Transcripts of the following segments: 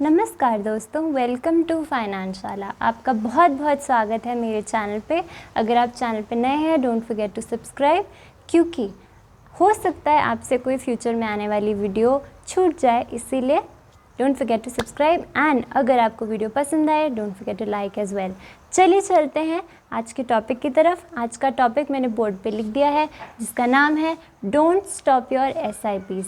नमस्कार दोस्तों, welcome to फाइनेंसशाला। आपका बहुत बहुत स्वागत है मेरे चैनल पे। अगर आप चैनल पे नए हैं, डोंट फॉरगेट टू सब्सक्राइब, क्योंकि हो सकता है आपसे कोई फ्यूचर में आने वाली वीडियो छूट जाए, इसीलिए don't forget to subscribe. And अगर आपको वीडियो पसंद आए, don't forget to like as well. चलिए चलते हैं आज के टॉपिक की तरफ। आज का टॉपिक मैंने बोर्ड पे लिख दिया है, जिसका नाम है डोंट स्टॉप योर SIPs।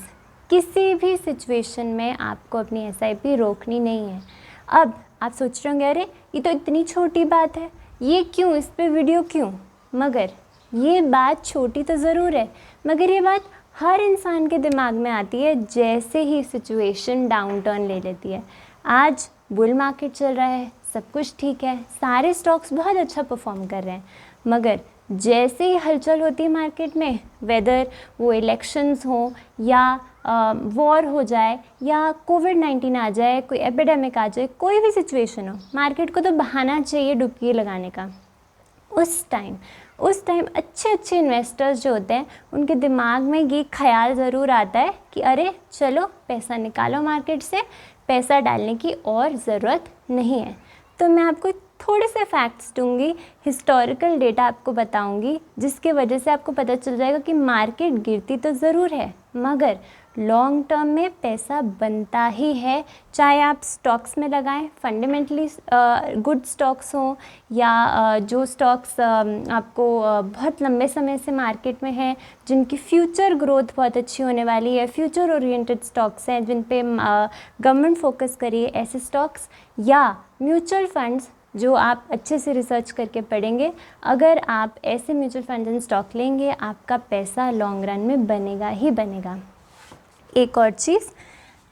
किसी भी सिचुएशन में आपको अपनी SIP रोकनी नहीं है। अब आप सोच रहे होंगे, अरे ये तो इतनी छोटी बात है, ये क्यों, इस पे वीडियो क्यों? मगर ये बात छोटी तो ज़रूर है, मगर ये बात हर इंसान के दिमाग में आती है जैसे ही सिचुएशन डाउन टर्न ले लेती है। आज बुल मार्केट चल रहा है, सब कुछ ठीक है, सारे स्टॉक्स बहुत अच्छा परफॉर्म कर रहे हैं, मगर जैसे ही हलचल होती है मार्केट में, वेदर वो इलेक्शंस हो या वॉर हो जाए या कोविड-19 आ जाए, कोई एपिडेमिक आ जाए, कोई भी सिचुएशन हो, मार्केट को तो बहाना चाहिए डुबकी लगाने का। उस टाइम अच्छे इन्वेस्टर्स जो होते हैं, उनके दिमाग में ये ख्याल ज़रूर आता है कि अरे चलो पैसा निकालो मार्केट से, पैसा डालने की और ज़रूरत नहीं है। तो मैं आपको थोड़े से फैक्ट्स दूंगी, हिस्टोरिकल डेटा आपको बताऊंगी, जिसके वजह से आपको पता चल जाएगा कि मार्केट गिरती तो ज़रूर है, मगर लॉन्ग टर्म में पैसा बनता ही है। चाहे आप स्टॉक्स में लगाएं, फंडामेंटली गुड स्टॉक्स हों, या जो स्टॉक्स आपको बहुत लंबे समय से मार्केट में हैं, जिनकी फ्यूचर ग्रोथ बहुत अच्छी होने वाली है, फ्यूचर ओरिएंटेड स्टॉक्स हैं जिन पे गवर्नमेंट फोकस करिए, ऐसे स्टॉक्स, या म्यूचुअल फंड्स जो आप अच्छे से रिसर्च करके पढ़ेंगे। अगर आप ऐसे म्यूचुअल फंड एंड स्टॉक लेंगे, आपका पैसा लॉन्ग रन में बनेगा ही बनेगा। एक और चीज़,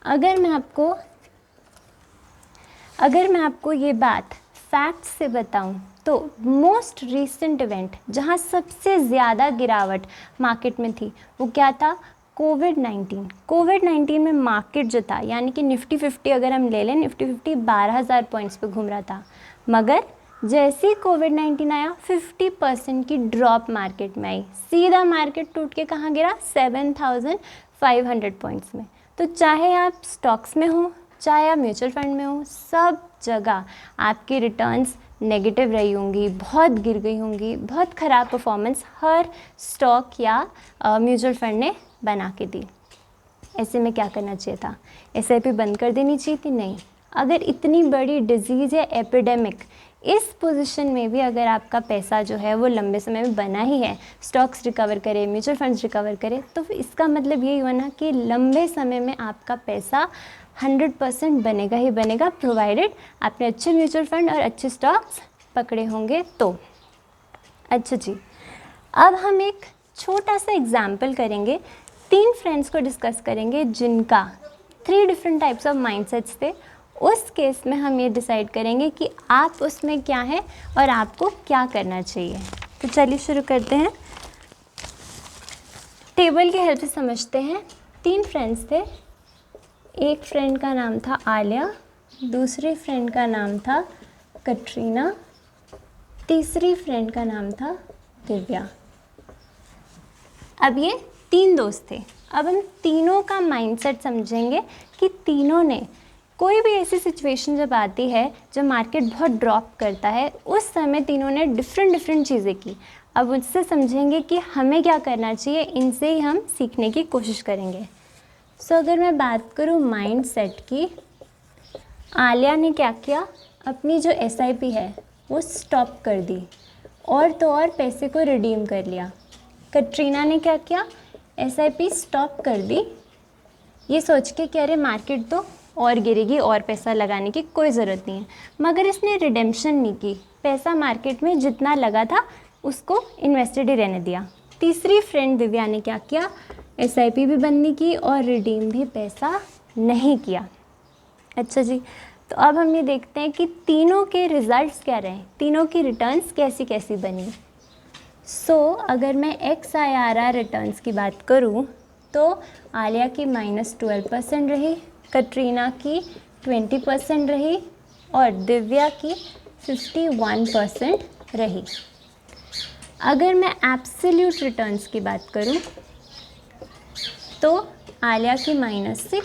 अगर मैं आपको ये बात फैक्ट से बताऊं, तो मोस्ट रीसेंट इवेंट जहां सबसे ज़्यादा गिरावट मार्केट में थी, वो क्या था? कोविड-19 में मार्केट जो था, यानी कि निफ्टी 50 अगर हम ले लें, निफ्टी 50 12,000 पॉइंट्स पे घूम रहा था, मगर जैसे ही कोविड-19 आया, 50% की ड्रॉप मार्केट में आई। सीधा मार्केट टूट के कहाँ गिरा? 7,500 पॉइंट्स में। तो चाहे आप स्टॉक्स में हो, चाहे आप म्यूचुअल फंड में हो, सब जगह आपकी रिटर्न्स नेगेटिव रही होंगी, बहुत गिर गई होंगी, बहुत ख़राब परफॉर्मेंस हर स्टॉक या म्यूचुअल फंड ने बना के दी। ऐसे में क्या करना चाहिए था? SIP बंद कर देनी चाहिए थी? नहीं। अगर इतनी बड़ी डिजीज़ या एपिडेमिक, इस पोजीशन में भी अगर आपका पैसा जो है वो लंबे समय में बना ही है, स्टॉक्स रिकवर करे, म्यूचुअल फंड्स रिकवर करे, तो इसका मतलब यही हुआ ना कि लंबे समय में आपका पैसा 100% बनेगा ही बनेगा, प्रोवाइडेड आपने अच्छे म्यूचुअल फंड और अच्छे स्टॉक्स पकड़े होंगे तो। अच्छा जी, अब हम एक छोटा सा एग्जाम्पल करेंगे। 3 फ्रेंड्स को डिस्कस करेंगे जिनका 3 डिफरेंट टाइप्स ऑफ माइंडसेट्स थे। उस केस में हम ये डिसाइड करेंगे कि आप उसमें क्या हैं और आपको क्या करना चाहिए। तो चलिए शुरू करते हैं। टेबल की हेल्प से समझते हैं। 3 फ्रेंड्स थे। एक फ्रेंड का नाम था आलिया, दूसरी फ्रेंड का नाम था कटरीना, तीसरी फ्रेंड का नाम था दिव्या। अब ये 3 दोस्त थे। अब हम तीनों का माइंडसेट समझेंगे कि तीनों ने कोई भी ऐसी सिचुएशन जब आती है जब मार्केट बहुत ड्रॉप करता है, उस समय तीनों ने डिफरेंट चीज़ें की। अब उससे समझेंगे कि हमें क्या करना चाहिए, इनसे ही हम सीखने की कोशिश करेंगे। सो अगर मैं बात करूँ माइंडसेट की, आलिया ने क्या किया? अपनी जो SIP है वो स्टॉप कर दी और तो और पैसे को रिडीम कर लिया। कटरीना ने क्या किया? SIP स्टॉप कर दी, ये सोच के कि अरे मार्केट तो और गिरेगी और पैसा लगाने की कोई ज़रूरत नहीं है, मगर इसने रिडेम्पशन नहीं की, पैसा मार्केट में जितना लगा था उसको इन्वेस्टेड ही रहने दिया। तीसरी फ्रेंड दिव्या ने क्या किया? SIP भी बंद नहीं की और रिडीम भी पैसा नहीं किया। अच्छा जी, तो अब हम ये देखते हैं कि तीनों के रिजल्ट्स क्या रहे, तीनों की रिटर्न्स कैसी कैसी बनी। अगर मैं XIRR रिटर्न्स की बात करूँ तो आलिया की -12% रही, कटरीना की 20% रही और दिव्या की 51% रही। अगर मैं एब्सोल्यूट रिटर्न्स की बात करूं तो आलिया की -6,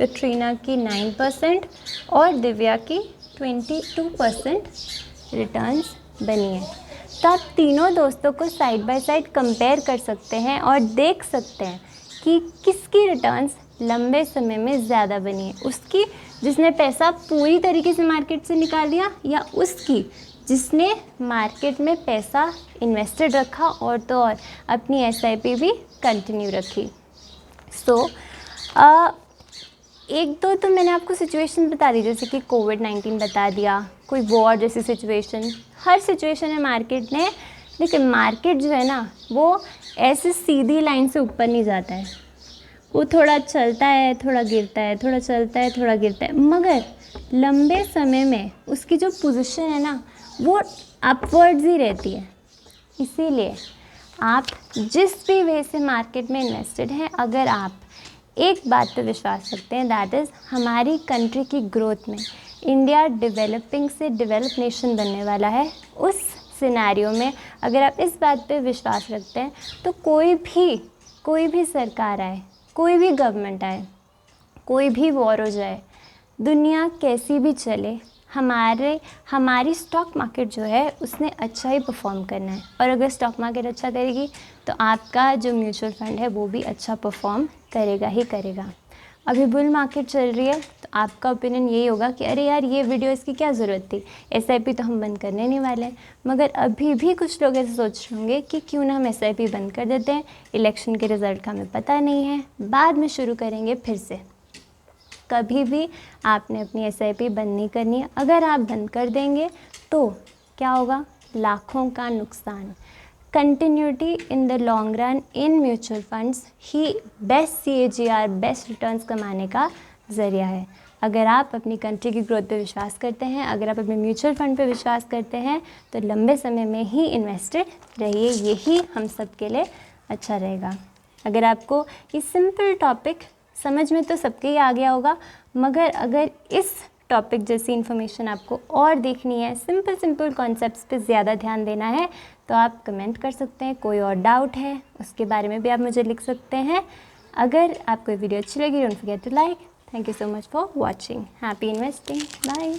कटरीना की 9% और दिव्या की 22% रिटर्न्स बनी है। तो आप तीनों दोस्तों को साइड बाय साइड कंपेयर कर सकते हैं और देख सकते हैं कि किसकी रिटर्न्स लंबे समय में ज़्यादा बनी है, उसकी जिसने पैसा पूरी तरीके से मार्केट से निकाल दिया या उसकी जिसने मार्केट में पैसा इन्वेस्टेड रखा और तो और अपनी SIP भी कंटिन्यू रखी। सो एक दो तो मैंने आपको सिचुएशन बता दी, जैसे कि कोविड-19 बता दिया, कोई वॉर जैसी सिचुएशन, हर सिचुएशन है मार्केट ने। लेकिन मार्केट जो है ना वो ऐसे सीधी लाइन से ऊपर नहीं जाता है, वो थोड़ा चलता है, थोड़ा गिरता है, थोड़ा चलता है, थोड़ा गिरता है, मगर लंबे समय में उसकी जो पोजीशन है ना वो अपवर्ड्स ही रहती है। इसीलिए आप जिस भी वे से मार्केट में इन्वेस्टेड हैं, अगर आप एक बात पे विश्वास रखते हैं, दैट इज़ हमारी कंट्री की ग्रोथ में इंडिया डेवलपिंग से डेवलप नेशन बनने वाला है, उस सिनेरियो में अगर आप इस बात पे विश्वास रखते हैं तो कोई भी सरकार आए, कोई भी गवर्नमेंट आए, कोई भी वॉर हो जाए, दुनिया कैसी भी चले, हमारी स्टॉक मार्केट जो है उसने अच्छा ही परफॉर्म करना है। और अगर स्टॉक मार्केट अच्छा करेगी तो आपका जो म्यूचुअल फंड है वो भी अच्छा परफॉर्म करेगा ही करेगा। अभी बुल मार्केट चल रही है तो आपका ओपिनियन यही होगा कि अरे यार ये वीडियो इसकी क्या ज़रूरत थी, SIP तो हम बंद करने नहीं वाले हैं। मगर अभी भी कुछ लोग ऐसे सोच रहे होंगे कि क्यों ना हम SIP बंद कर देते हैं, इलेक्शन के रिज़ल्ट का हमें पता नहीं है, बाद में शुरू करेंगे फिर से। कभी भी आपने अपनी SIP बंद नहीं करनी है। अगर आप बंद कर देंगे तो क्या होगा, लाखों का नुकसान। Continuity in the long run in mutual funds he best CAGR best returns कमाने का ज़रिया है। अगर आप अपनी कंट्री की ग्रोथ पे विश्वास करते हैं, अगर आप अपने म्यूचुअल फंड पे विश्वास करते हैं तो लंबे समय में ही इन्वेस्टेड रहिए, यही हम सब के लिए अच्छा रहेगा। अगर आपको ये सिंपल टॉपिक समझ में तो सबके ही आ गया होगा, मगर अगर इस टॉपिक जैसी इन्फॉर्मेशन आपको और देखनी है, सिंपल कॉन्सेप्ट्स पे ज़्यादा ध्यान देना है, तो आप कमेंट कर सकते हैं। कोई और डाउट है उसके बारे में भी आप मुझे लिख सकते हैं। अगर आपको वीडियो अच्छी लगी, don't forget to like. Thank you so much for watching. Happy investing. Bye.